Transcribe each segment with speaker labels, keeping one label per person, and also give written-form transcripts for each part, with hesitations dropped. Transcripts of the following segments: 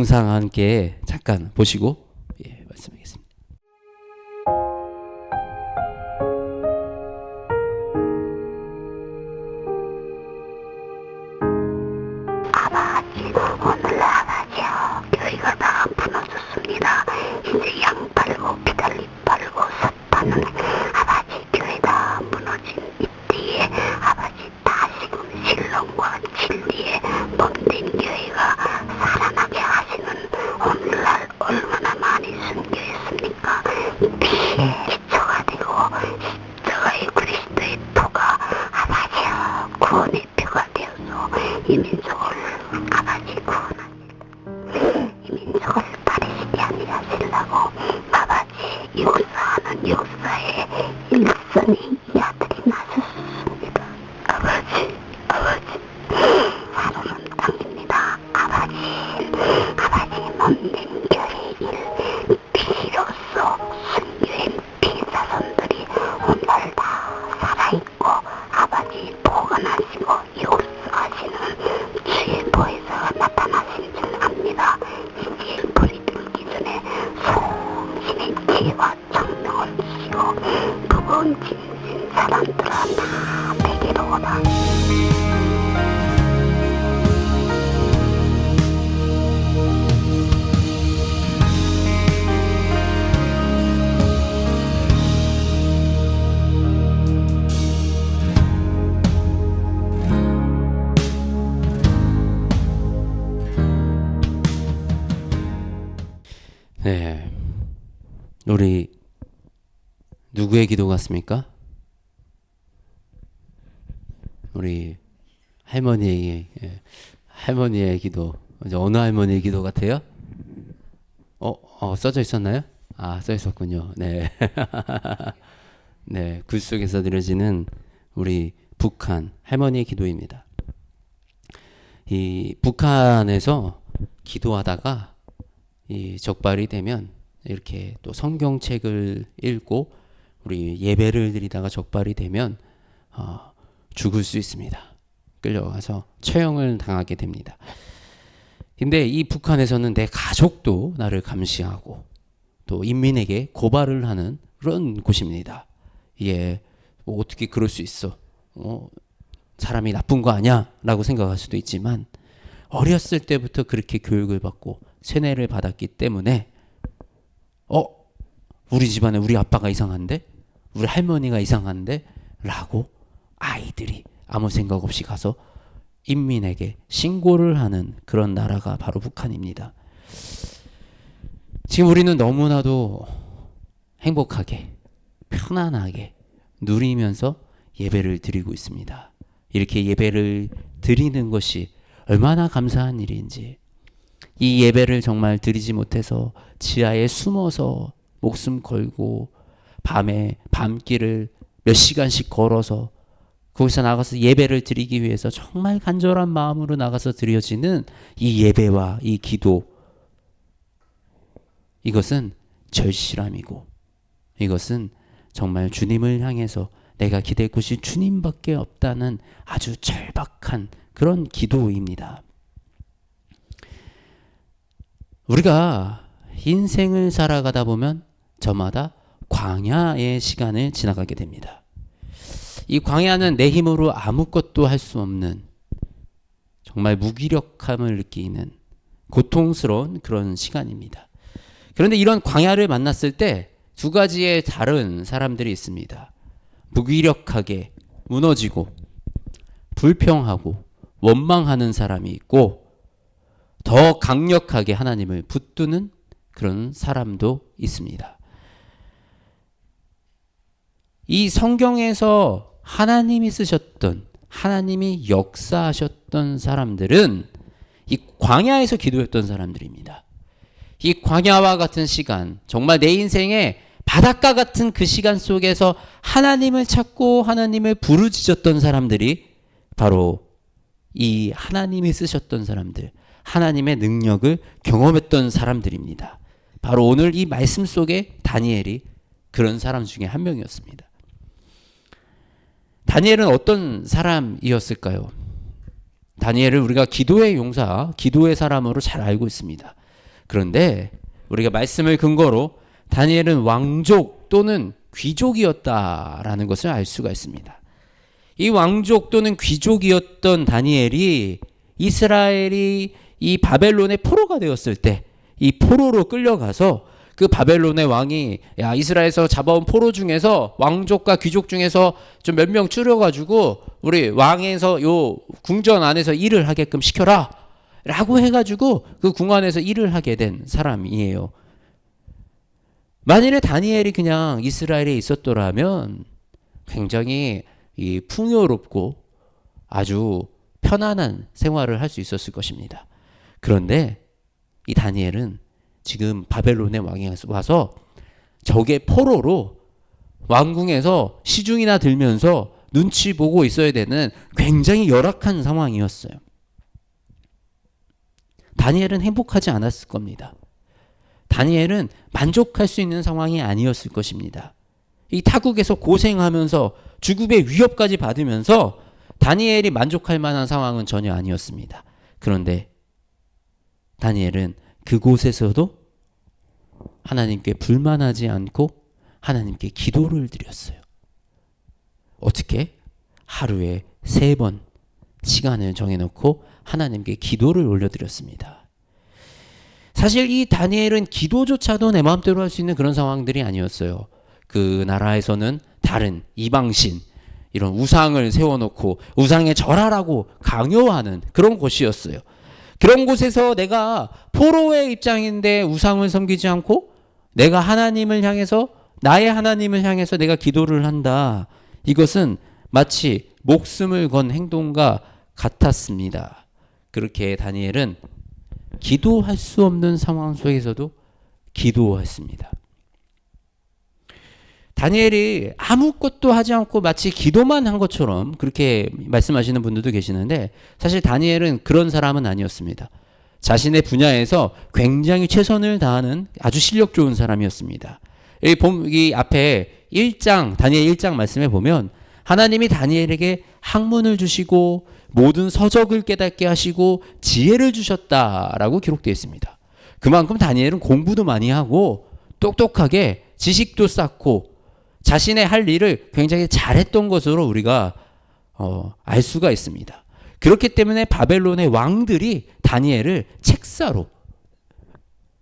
Speaker 1: 영상 함께 잠깐 보시고 말씀하겠습니다.
Speaker 2: 오늘 아버지요, 교회가 다 무너졌습니다. 이제 양 팔고 비달리 팔고 삽 파는 아버지 교회 다 무너진 이때에 아버지 다시금 신론과 진리에 몸된 교회가 살아나게 하시는 오늘날 얼마나 많이 순교했습니까? 피에 기초가 되고 십자가의 그리스도의 토가 아버지요 구원의 표가 되어서 이 민족을 아버지 구원하시고 이 민족을 바르시게 하시려고 아버지 역사하는 역사에 일선이 이 아들이 나셨습니다. 아버지 사로는 땅입니다. 아버지 몸된 교회의 일 피로써 순교한 피자손들이 오늘 다 살아있고 아버지 보관하시고 역사하시는 주의 보혜사가 나타나신 줄 압니다. 이제 불이 들기 전에 성신의 지혜와 청명을 주시고 무거운 짐진 사람들아 다 내게로 오라.
Speaker 1: 네, 우리 누구의 기도 같습니까? 우리 할머니의 기도. 어느 할머니의 기도 같아요? 써져 있었나요? 써 있었군요. 네. 네, 글 속에서 드려지는 우리 북한 할머니의 기도입니다. 이 북한에서 기도하다가 이 적발이 되면 이렇게 또 성경책을 읽고 우리 예배를 드리다가 적발이 되면 죽을 수 있습니다. 끌려가서 처형을 당하게 됩니다. 근데 이 북한에서는 내 가족도 나를 감시하고 또 인민에게 고발을 하는 그런 곳입니다. 이게 뭐 어떻게 그럴 수 있어? 사람이 나쁜 거 아니야? 라고 생각할 수도 있지만 어렸을 때부터 그렇게 교육을 받고 세뇌를 받았기 때문에 우리 집안에 우리 아빠가 이상한데? 우리 할머니가 이상한데? 라고 아이들이 아무 생각 없이 가서 인민에게 신고를 하는 그런 나라가 바로 북한입니다. 지금 우리는 너무나도 행복하게 편안하게 누리면서 예배를 드리고 있습니다. 이렇게 예배를 드리는 것이 얼마나 감사한 일인지, 이 예배를 정말 드리지 못해서 지하에 숨어서 목숨 걸고 밤에 밤길을 몇 시간씩 걸어서 거기서 나가서 예배를 드리기 위해서 정말 간절한 마음으로 나가서 드려지는 이 예배와 이 기도, 이것은 절실함이고 이것은 정말 주님을 향해서 내가 기댈 곳이 주님밖에 없다는 아주 절박한 그런 기도입니다. 우리가 인생을 살아가다 보면 저마다 광야의 시간을 지나가게 됩니다. 이 광야는 내 힘으로 아무것도 할 수 없는 정말 무기력함을 느끼는 고통스러운 그런 시간입니다. 그런데 이런 광야를 만났을 때 두 가지의 다른 사람들이 있습니다. 무기력하게 무너지고 불평하고 원망하는 사람이 있고 더 강력하게 하나님을 붙드는 그런 사람도 있습니다. 이 성경에서 하나님이 쓰셨던, 하나님이 역사하셨던 사람들은 이 광야에서 기도했던 사람들입니다. 이 광야와 같은 시간, 정말 내 인생의 바닷가 같은 그 시간 속에서 하나님을 찾고 하나님을 부르짖었던 사람들이 바로 이 하나님이 쓰셨던 사람들, 하나님의 능력을 경험했던 사람들입니다. 바로 오늘 이 말씀 속에 다니엘이 그런 사람 중에 한 명이었습니다. 다니엘은 어떤 사람이었을까요? 다니엘을 우리가 기도의 용사, 기도의 사람으로 잘 알고 있습니다. 그런데 우리가 말씀을 근거로 다니엘은 왕족 또는 귀족이었다라는 것을 알 수가 있습니다. 이 왕족 또는 귀족이었던 다니엘이 이스라엘이 이 바벨론의 포로가 되었을 때 이 포로로 끌려가서 그 바벨론의 왕이 야 이스라엘에서 잡아온 포로 중에서 왕족과 귀족 중에서 좀 몇 명 줄여가지고 우리 왕에서 요 궁전 안에서 일을 하게끔 시켜라 라고 해가지고 그 궁 안에서 일을 하게 된 사람이에요. 만일에 다니엘이 그냥 이스라엘에 있었더라면 굉장히 이 풍요롭고 아주 편안한 생활을 할 수 있었을 것입니다. 그런데 이 다니엘은 지금 바벨론의 왕이 와서 적의 포로로 왕궁에서 시중이나 들면서 눈치 보고 있어야 되는 굉장히 열악한 상황이었어요. 다니엘은 행복하지 않았을 겁니다. 다니엘은 만족할 수 있는 상황이 아니었을 것입니다. 이 타국에서 고생하면서 죽음의 위협까지 받으면서 다니엘이 만족할 만한 상황은 전혀 아니었습니다. 그런데 다니엘은 그곳에서도 하나님께 불만하지 않고 하나님께 기도를 드렸어요. 어떻게? 하루에 3번 시간을 정해놓고 하나님께 기도를 올려드렸습니다. 사실 이 다니엘은 기도조차도 내 마음대로 할 수 있는 그런 상황들이 아니었어요. 그 나라에서는 다른 이방신 이런 우상을 세워놓고 우상에 절하라고 강요하는 그런 곳이었어요. 그런 곳에서 내가 포로의 입장인데 우상을 섬기지 않고 내가 하나님을 향해서 나의 하나님을 향해서 내가 기도를 한다. 이것은 마치 목숨을 건 행동과 같았습니다. 그렇게 다니엘은 기도할 수 없는 상황 속에서도 기도했습니다. 다니엘이 아무것도 하지 않고 마치 기도만 한 것처럼 그렇게 말씀하시는 분들도 계시는데 사실 다니엘은 그런 사람은 아니었습니다. 자신의 분야에서 굉장히 최선을 다하는 아주 실력 좋은 사람이었습니다. 이 앞에 1장, 다니엘 1장 말씀에 보면 하나님이 다니엘에게 학문을 주시고 모든 서적을 깨닫게 하시고 지혜를 주셨다라고 기록되어 있습니다. 그만큼 다니엘은 공부도 많이 하고 똑똑하게 지식도 쌓고 자신의 할 일을 굉장히 잘했던 것으로 우리가 알 수가 있습니다. 그렇기 때문에 바벨론의 왕들이 다니엘을 책사로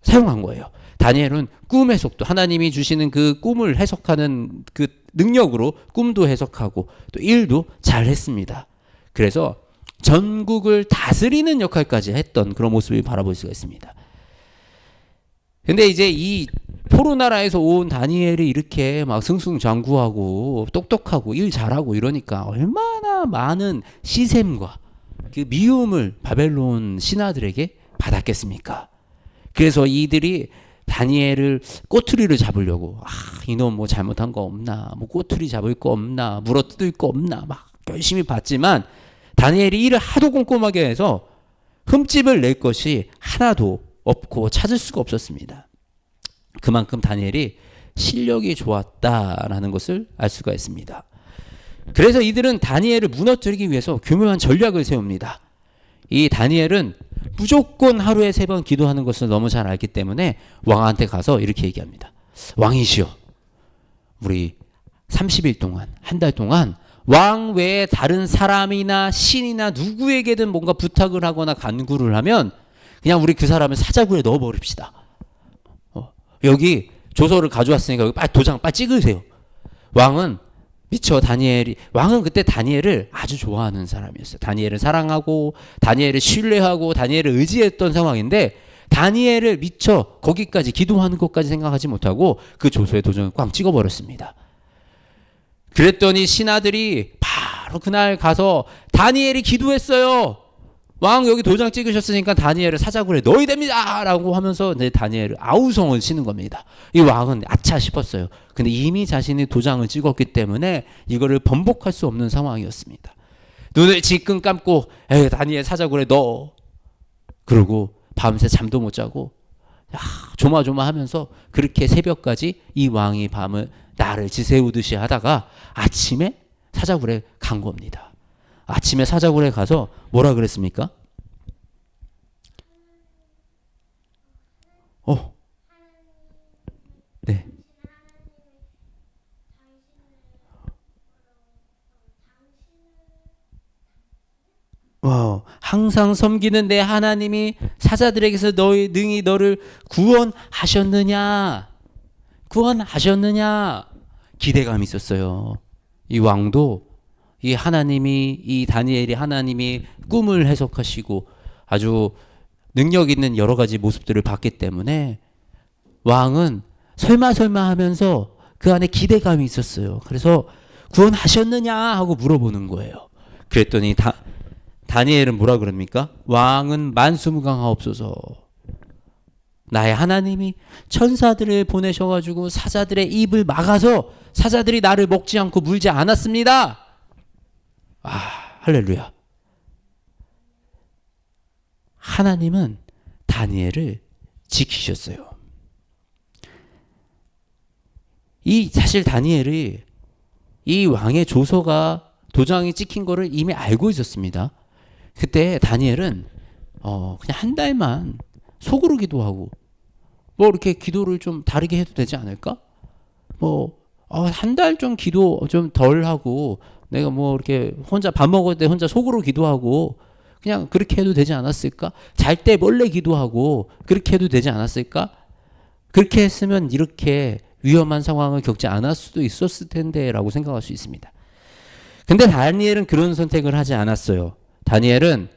Speaker 1: 사용한 거예요. 다니엘은 꿈 해석도 하나님이 주시는 그 꿈을 해석하는 그 능력으로 꿈도 해석하고 또 일도 잘했습니다. 그래서 전국을 다스리는 역할까지 했던 그런 모습을 바라볼 수가 있습니다. 근데 이제 이 포로 나라에서 온 다니엘이 이렇게 막 승승장구하고 똑똑하고 일 잘하고 이러니까 얼마나 많은 시샘과 그 미움을 바벨론 신하들에게 받았겠습니까? 그래서 이들이 다니엘을 꼬투리를 잡으려고 이놈 뭐 잘못한 거 없나, 뭐 꼬투리 잡을 거 없나, 물어뜯을 거 없나 막 열심히 봤지만 다니엘이 일을 하도 꼼꼼하게 해서 흠집을 낼 것이 하나도 없고 찾을 수가 없었습니다. 그만큼 다니엘이 실력이 좋았다라는 것을 알 수가 있습니다. 그래서 이들은 다니엘을 무너뜨리기 위해서 교묘한 전략을 세웁니다. 이 다니엘은 무조건 하루에 3번 기도하는 것을 너무 잘 알기 때문에 왕한테 가서 이렇게 얘기합니다. 왕이시여, 우리 30일 동안, 한 달 동안 왕 외에 다른 사람이나 신이나 누구에게든 뭔가 부탁을 하거나 간구를 하면 그냥 우리 그 사람을 사자굴에 넣어버립시다. 여기 조서를 가져왔으니까 여기 빨리 도장 빨리 찍으세요. 왕은 미처 왕은 그때 다니엘을 아주 좋아하는 사람이었어요. 다니엘을 사랑하고 다니엘을 신뢰하고 다니엘을 의지했던 상황인데 다니엘을 미처 거기까지 기도하는 것까지 생각하지 못하고 그 조서에 도장을 꽝 찍어버렸습니다. 그랬더니 신하들이 바로 그날 가서 다니엘이 기도했어요. 왕 여기 도장 찍으셨으니까 다니엘을 사자굴에 넣어야 됩니다 라고 하면서 이제 다니엘을 아우성을 치는 겁니다. 이 왕은 아차 싶었어요. 근데 이미 자신이 도장을 찍었기 때문에 이거를 번복할 수 없는 상황이었습니다. 눈을 지끈 감고 다니엘 사자굴에 넣어. 그러고 밤새 잠도 못 자고 조마조마하면서 그렇게 새벽까지 이 왕이 밤을 나를 지새우듯이 하다가 아침에 사자굴에 간 겁니다. 아침에 사자굴에 가서 뭐라 그랬습니까? 어, 네. 항상 섬기는 내 하나님이 사자들에게서 능히 너를 구원하셨느냐? 구원하셨느냐? 기대감이 있었어요. 이 왕도 이 하나님이, 이 다니엘이 하나님이 꿈을 해석하시고 아주 능력 있는 여러 가지 모습들을 봤기 때문에 왕은 설마 하면서 그 안에 기대감이 있었어요. 그래서 구원하셨느냐 하고 물어보는 거예요. 그랬더니 다니엘은 뭐라 그럽니까? 왕은 만수무강하옵소서. 나의 하나님이 천사들을 보내셔가지고 사자들의 입을 막아서 사자들이 나를 먹지 않고 물지 않았습니다. 아, 할렐루야. 하나님은 다니엘을 지키셨어요. 사실 다니엘이 이 왕의 조서가 도장이 찍힌 거를 이미 알고 있었습니다. 그때 다니엘은 그냥 한 달만 속으로 기도하고 뭐 이렇게 기도를 좀 다르게 해도 되지 않을까? 한 달 좀 기도 좀 덜 하고 내가 뭐 이렇게 혼자 밥 먹을 때 혼자 속으로 기도하고 그냥 그렇게 해도 되지 않았을까? 잘 때 몰래 기도하고 그렇게 해도 되지 않았을까? 그렇게 했으면 이렇게 위험한 상황을 겪지 않을 수도 있었을 텐데 라고 생각할 수 있습니다. 근데 다니엘은 그런 선택을 하지 않았어요. 다니엘은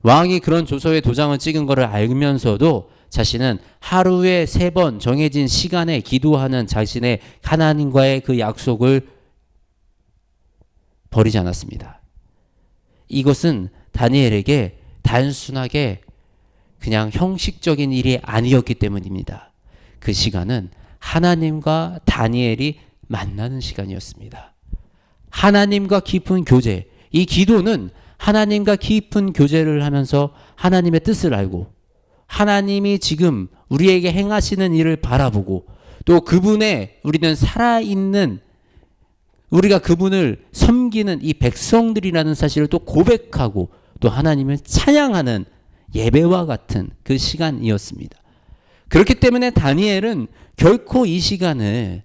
Speaker 1: 왕이 그런 조서에 도장을 찍은 거를 알면서도 자신은 하루에 3번 정해진 시간에 기도하는 자신의 하나님과의 그 약속을 버리지 않았습니다. 이것은 다니엘에게 단순하게 그냥 형식적인 일이 아니었기 때문입니다. 그 시간은 하나님과 다니엘이 만나는 시간이었습니다. 하나님과 깊은 교제, 이 기도는 하나님과 깊은 교제를 하면서 하나님의 뜻을 알고 하나님이 지금 우리에게 행하시는 일을 바라보고 또 그분의 우리는 살아있는 우리가 그분을 섬기는 이 백성들이라는 사실을 또 고백하고 또 하나님을 찬양하는 예배와 같은 그 시간이었습니다. 그렇기 때문에 다니엘은 결코 이 시간을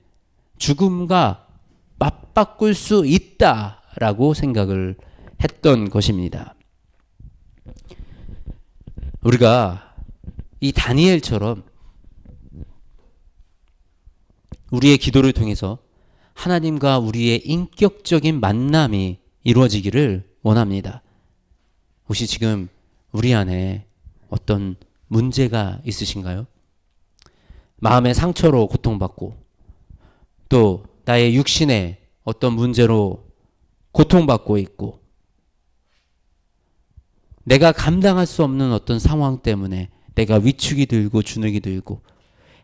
Speaker 1: 죽음과 맞바꿀 수 있다라고 생각을 했던 것입니다. 우리가 이 다니엘처럼 우리의 기도를 통해서 하나님과 우리의 인격적인 만남이 이루어지기를 원합니다. 혹시 지금 우리 안에 어떤 문제가 있으신가요? 마음의 상처로 고통받고 또 나의 육신의 어떤 문제로 고통받고 있고 내가 감당할 수 없는 어떤 상황 때문에 내가 위축이 들고 주눅이 들고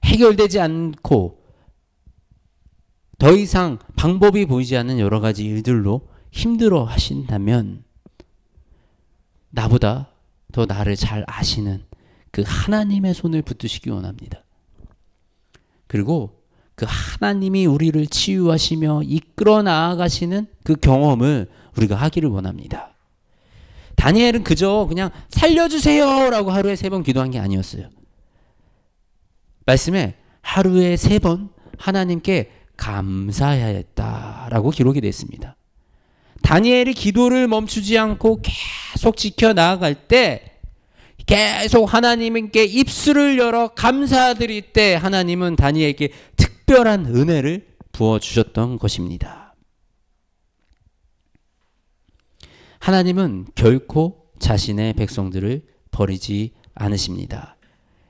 Speaker 1: 해결되지 않고 더 이상 방법이 보이지 않는 여러 가지 일들로 힘들어 하신다면 나보다 더 나를 잘 아시는 그 하나님의 손을 붙드시기 원합니다. 그리고 그 하나님이 우리를 치유하시며 이끌어 나아가시는 그 경험을 우리가 하기를 원합니다. 다니엘은 그냥 살려주세요 라고 하루에 3번 기도한 게 아니었어요. 말씀에 하루에 3번 하나님께 감사해야 했다라고 기록이 됐습니다. 다니엘이 기도를 멈추지 않고 계속 지켜나갈 때 계속 하나님께 입술을 열어 감사드릴 때 하나님은 다니엘에게 특별한 은혜를 부어주셨던 것입니다. 하나님은 결코 자신의 백성들을 버리지 않으십니다.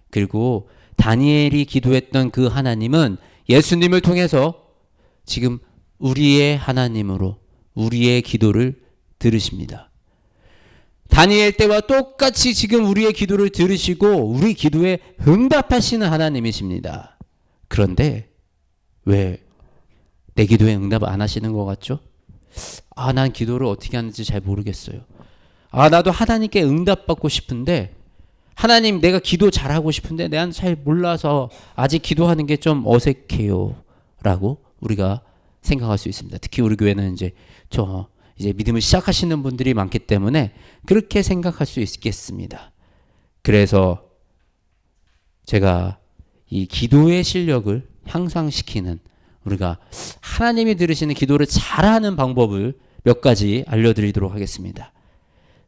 Speaker 1: 그리고 다니엘이 기도했던 그 하나님은 예수님을 통해서 지금 우리의 하나님으로 우리의 기도를 들으십니다. 다니엘 때와 똑같이 지금 우리의 기도를 들으시고 우리 기도에 응답하시는 하나님이십니다. 그런데 왜 내 기도에 응답 안 하시는 것 같죠? 난 기도를 어떻게 하는지 잘 모르겠어요. 나도 하나님께 응답받고 싶은데 하나님 내가 기도 잘하고 싶은데 내가 잘 몰라서 아직 기도하는 게 좀 어색해요 라고 우리가 생각할 수 있습니다. 특히 우리 교회는 이제 믿음을 시작하시는 분들이 많기 때문에 그렇게 생각할 수 있겠습니다. 그래서 제가 이 기도의 실력을 향상시키는, 우리가 하나님이 들으시는 기도를 잘하는 방법을 몇 가지 알려드리도록 하겠습니다.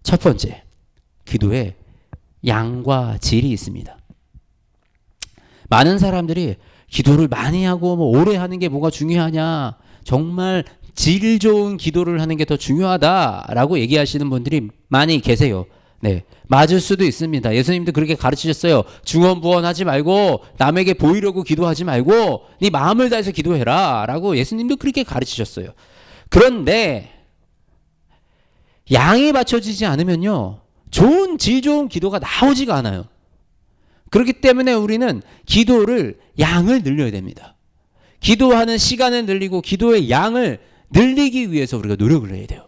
Speaker 1: 첫 번째, 기도에 양과 질이 있습니다. 많은 사람들이 기도를 많이 하고 뭐 오래 하는 게 뭐가 중요하냐, 정말 질 좋은 기도를 하는 게 더 중요하다라고 얘기하시는 분들이 많이 계세요. 네, 맞을 수도 있습니다. 예수님도 그렇게 가르치셨어요. 중언부언하지 말고 남에게 보이려고 기도하지 말고 네 마음을 다해서 기도해라 라고 예수님도 그렇게 가르치셨어요. 그런데 양이 받쳐지지 않으면요, 좋은 질 좋은 기도가 나오지가 않아요. 그렇기 때문에 우리는 기도를 양을 늘려야 됩니다. 기도하는 시간을 늘리고 기도의 양을 늘리기 위해서 우리가 노력을 해야 돼요.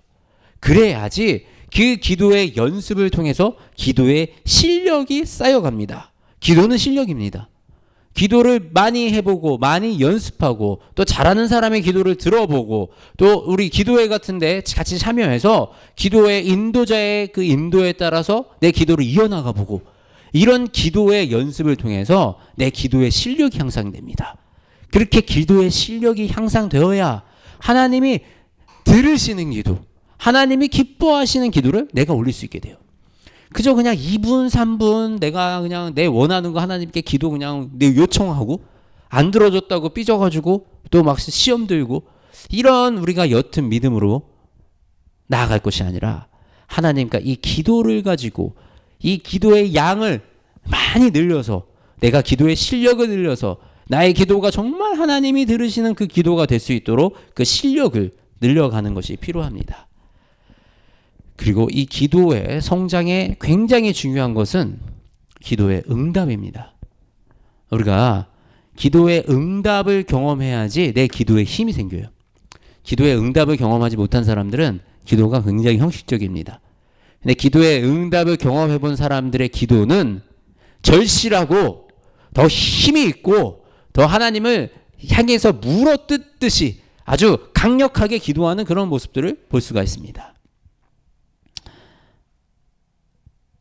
Speaker 1: 그래야지 그 기도의 연습을 통해서 기도의 실력이 쌓여갑니다. 기도는 실력입니다. 기도를 많이 해보고 많이 연습하고 또 잘하는 사람의 기도를 들어보고 또 우리 기도회 같은데 같이 참여해서 기도의 인도자의 그 인도에 따라서 내 기도를 이어나가 보고, 이런 기도의 연습을 통해서 내 기도의 실력이 향상됩니다. 그렇게 기도의 실력이 향상되어야 하나님이 들으시는 기도, 하나님이 기뻐하시는 기도를 내가 올릴 수 있게 돼요. 그저 그냥 2분, 3분 내가 그냥 내 원하는 거 하나님께 기도 그냥 내 요청하고 안 들어줬다고 삐져가지고 또 막 시험 들고, 이런 우리가 옅은 믿음으로 나아갈 것이 아니라 하나님과 이 기도를 가지고 이 기도의 양을 많이 늘려서, 내가 기도의 실력을 늘려서 나의 기도가 정말 하나님이 들으시는 그 기도가 될 수 있도록 그 실력을 늘려가는 것이 필요합니다. 그리고 이 기도의 성장에 굉장히 중요한 것은 기도의 응답입니다. 우리가 기도의 응답을 경험해야지 내 기도에 힘이 생겨요. 기도의 응답을 경험하지 못한 사람들은 기도가 굉장히 형식적입니다. 근데 기도의 응답을 경험해 본 사람들의 기도는 절실하고 더 힘이 있고 더 하나님을 향해서 물어뜯듯이 아주 강력하게 기도하는 그런 모습들을 볼 수가 있습니다.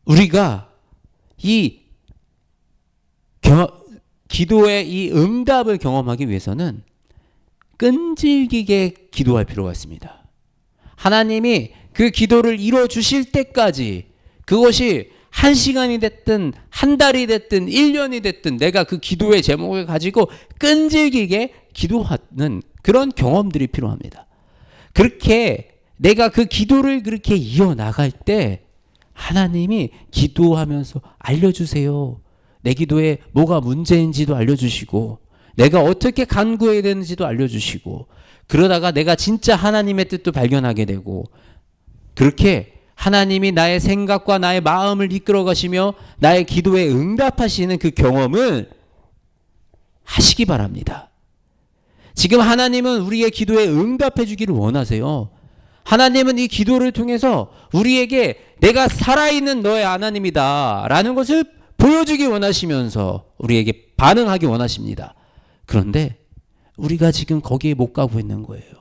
Speaker 1: 우리가 이 기도의 이 응답을 경험하기 위해서는 끈질기게 기도할 필요가 있습니다. 하나님이 그 기도를 이루어 주실 때까지, 그것이 1시간이 됐든 1달이 됐든 1년이 됐든 내가 그 기도의 제목을 가지고 끈질기게 기도하는 그런 경험들이 필요합니다. 그렇게 내가 그 기도를 그렇게 이어나갈 때 하나님이 기도하면서 알려주세요. 내 기도에 뭐가 문제인지도 알려주시고 내가 어떻게 간구해야 되는지도 알려주시고, 그러다가 내가 진짜 하나님의 뜻도 발견하게 되고, 그렇게 하나님이 나의 생각과 나의 마음을 이끌어 가시며 나의 기도에 응답하시는 그 경험을 하시기 바랍니다. 지금 하나님은 우리의 기도에 응답해 주기를 원하세요. 하나님은 이 기도를 통해서 우리에게 내가 살아있는 너의 하나님이다 라는 것을 보여주기 원하시면서 우리에게 반응하기 원하십니다. 그런데 우리가 지금 거기에 못 가고 있는 거예요.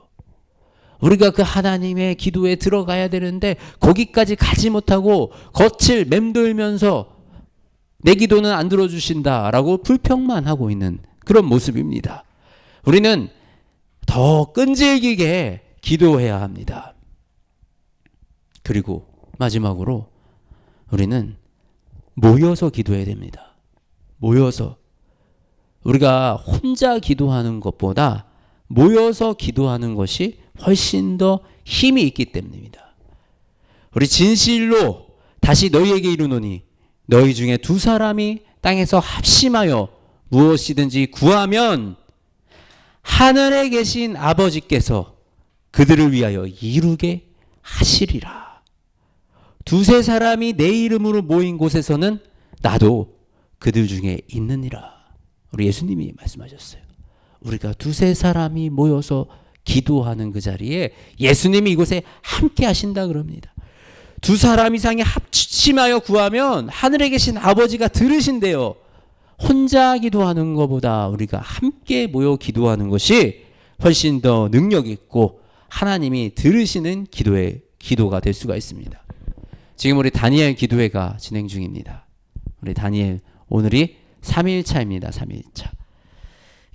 Speaker 1: 우리가 그 하나님의 기도에 들어가야 되는데 거기까지 가지 못하고 겉을 맴돌면서 내 기도는 안 들어주신다라고 불평만 하고 있는 그런 모습입니다. 우리는 더 끈질기게 기도해야 합니다. 그리고 마지막으로 우리는 모여서 기도해야 됩니다. 모여서. 우리가 혼자 기도하는 것보다 모여서 기도하는 것이 훨씬 더 힘이 있기 때문입니다. 우리 진실로 다시 너희에게 이르노니 너희 중에 2사람이 땅에서 합심하여 무엇이든지 구하면 하늘에 계신 아버지께서 그들을 위하여 이루게 하시리라. 2-3사람이 내 이름으로 모인 곳에서는 나도 그들 중에 있느니라. 우리 예수님이 말씀하셨어요. 우리가 2-3사람이 모여서 기도하는 그 자리에 예수님이 이곳에 함께 하신다 그럽니다. 2사람 이상이 합심하여 구하면 하늘에 계신 아버지가 들으신대요. 혼자 기도하는 것보다 우리가 함께 모여 기도하는 것이 훨씬 더 능력 있고 하나님이 들으시는 기도가 될 수가 있습니다. 지금 우리 다니엘 기도회가 진행 중입니다. 우리 다니엘 오늘이 3일차입니다. 3일차.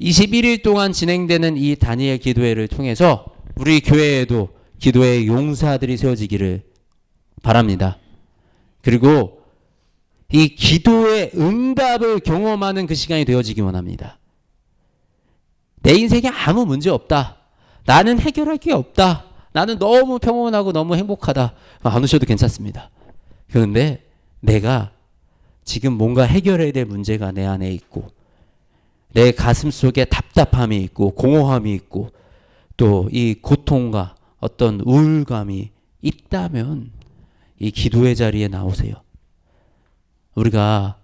Speaker 1: 21일 동안 진행되는 이 다니엘 기도회를 통해서 우리 교회에도 기도의 용사들이 세워지기를 바랍니다. 그리고 이 기도의 응답을 경험하는 그 시간이 되어지기 원합니다. 내 인생에 아무 문제 없다. 나는 해결할 게 없다. 나는 너무 평온하고 너무 행복하다. 안 오셔도 괜찮습니다. 그런데 내가 지금 뭔가 해결해야 될 문제가 내 안에 있고 내 가슴 속에 답답함이 있고 공허함이 있고 또 이 고통과 어떤 우울감이 있다면 이 기도의 자리에 나오세요. 우리가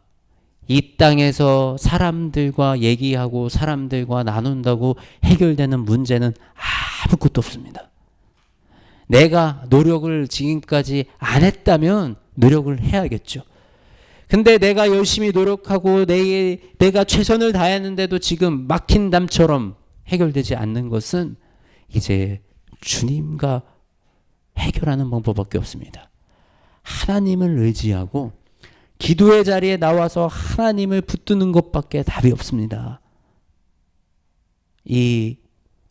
Speaker 1: 이 땅에서 사람들과 얘기하고 사람들과 나눈다고 해결되는 문제는 아무것도 없습니다. 내가 노력을 지금까지 안 했다면 노력을 해야겠죠. 근데 내가 열심히 노력하고 내가 최선을 다했는데도 지금 막힌 담처럼 해결되지 않는 것은 이제 주님과 해결하는 방법밖에 없습니다. 하나님을 의지하고 기도의 자리에 나와서 하나님을 붙드는 것밖에 답이 없습니다. 이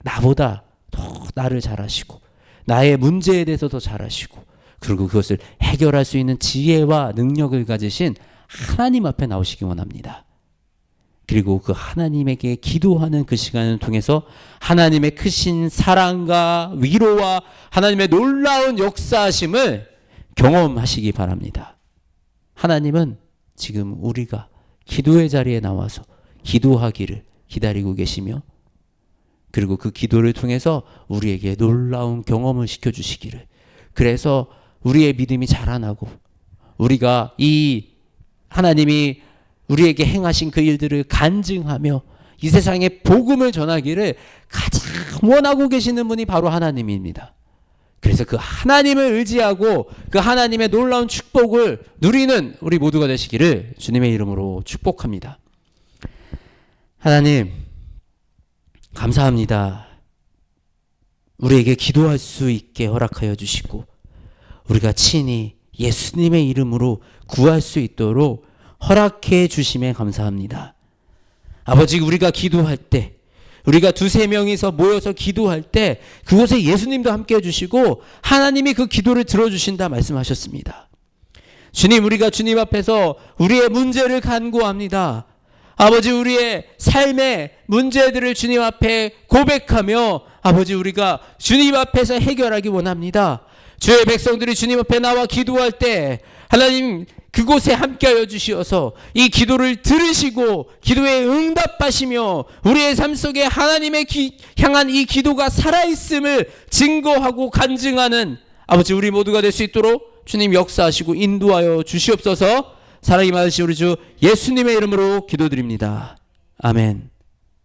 Speaker 1: 나보다 더 나를 잘 아시고 나의 문제에 대해서 더 잘 아시고 그리고 그것을 해결할 수 있는 지혜와 능력을 가지신 하나님 앞에 나오시기 원합니다. 그리고 그 하나님에게 기도하는 그 시간을 통해서 하나님의 크신 사랑과 위로와 하나님의 놀라운 역사하심을 경험하시기 바랍니다. 하나님은 지금 우리가 기도의 자리에 나와서 기도하기를 기다리고 계시며 그리고 그 기도를 통해서 우리에게 놀라운 경험을 시켜주시기를 그래서 우리의 믿음이 자라나고 우리가 이 하나님이 우리에게 행하신 그 일들을 간증하며 이 세상에 복음을 전하기를 가장 원하고 계시는 분이 바로 하나님입니다. 그래서 그 하나님을 의지하고 그 하나님의 놀라운 축복을 누리는 우리 모두가 되시기를 주님의 이름으로 축복합니다. 하나님 감사합니다. 우리에게 기도할 수 있게 허락하여 주시고 우리가 친히 예수님의 이름으로 구할 수 있도록 허락해 주심에 감사합니다. 아버지 우리가 기도할 때 우리가 두세 명이서 모여서 기도할 때 그곳에 예수님도 함께 해주시고 하나님이 그 기도를 들어주신다 말씀하셨습니다. 주님 우리가 주님 앞에서 우리의 문제를 간구합니다. 아버지 우리의 삶의 문제들을 주님 앞에 고백하며 아버지 우리가 주님 앞에서 해결하기 원합니다. 주의 백성들이 주님 앞에 나와 기도할 때 하나님 그곳에 함께하여 주시어서 이 기도를 들으시고 기도에 응답하시며 우리의 삶 속에 하나님의 향한 이 기도가 살아있음을 증거하고 간증하는 아버지 우리 모두가 될 수 있도록 주님 역사하시고 인도하여 주시옵소서. 사랑이 많으신 우리 주 예수님의 이름으로 기도드립니다. 아멘.